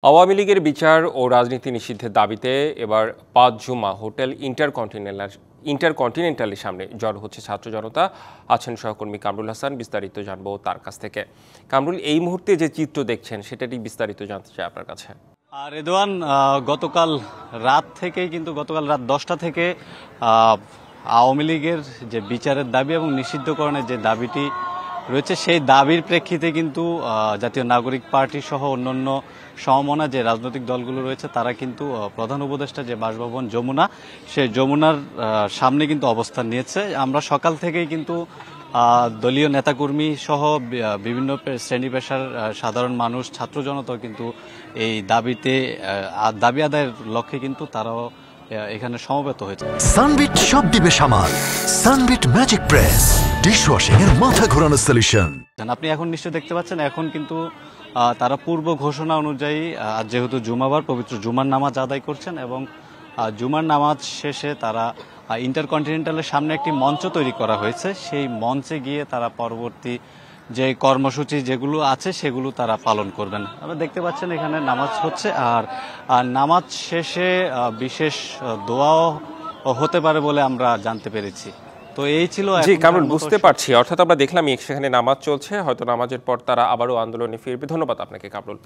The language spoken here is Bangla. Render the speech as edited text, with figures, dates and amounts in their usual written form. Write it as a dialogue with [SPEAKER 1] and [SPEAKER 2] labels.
[SPEAKER 1] আওয়ামী লীগের বিচার ও রাজনীতি নিষিদ্ধের দাবিতে এবার ৫ জুমা হোটেল ইন্টারকন্টিনেন্টালের সামনে জড়ো হচ্ছে ছাত্র জনতা। আছেন সহকর্মী কামরুল হাসান, বিস্তারিত জানবো তার কাছ থেকে। কামরুল, এই মুহূর্তে যে চিত্র দেখছেন সেটারই বিস্তারিত জানতে চাই আপনার কাছে।
[SPEAKER 2] রেদওয়ান, গতকাল রাত 10টা থেকে আওয়ামী লীগের যে বিচারের দাবি এবং নিষিদ্ধকরণের যে দাবিটি রয়েছে সেই দাবির প্রেক্ষিতে কিন্তু জাতীয় নাগরিক পার্টি সহ অন্যান্য সমমনা যে রাজনৈতিক দলগুলো রয়েছে তারা কিন্তু প্রধান উপদেষ্টা যে বাসভবন যমুনা, সেই যমুনার সামনে কিন্তু অবস্থান নিয়েছে। আমরা সকাল থেকেই কিন্তু দলীয় নেতাকর্মী সহ বিভিন্ন শ্রেণী পেশার সাধারণ মানুষ, ছাত্র জনতাও কিন্তু এই দাবি আদায়ের লক্ষ্যে কিন্তু তারাও এখানে সমবেত হয়েছে।
[SPEAKER 3] সানবিট সব দিবে সামাল। সানবিট ম্যাজিক প্রেস ডিশওয়াশিং এর মাথা ঘোরানো সলিউশন।
[SPEAKER 2] আপনি এখন নিশ্চয় দেখতে পাচ্ছেন, এখন কিন্তু তারা পূর্ব ঘোষণা অনুযায়ী যেহেতু জুমাবার পবিত্র জুমার নামাজ আদায় করছেন এবং জুমার নামাজ শেষে তারা ইন্টারকন্টিনেন্টালের সামনে একটি মঞ্চ তৈরি করা হয়েছে। সেই মঞ্চে গিয়ে তারা পরবর্তী যে কর্মসূচি যেগুলো আছে সেগুলো তারা পালন করবেন। আপনারা দেখতে পাচ্ছেন এখানে নামাজ হচ্ছে, আর নামাজ শেষে বিশেষ দোয়াও হতে পারে বলে আমরা জানতে পেরেছি। তো এই ছিল।
[SPEAKER 1] জি কামরুল, বুঝতে পারছি। অর্থাৎ আমরা দেখলাম সেখানে নামাজ চলছে, হয়তো নামাজের পর তারা আবারও আন্দোলনে ফিরবে। ধন্যবাদ আপনাকে কামরুল।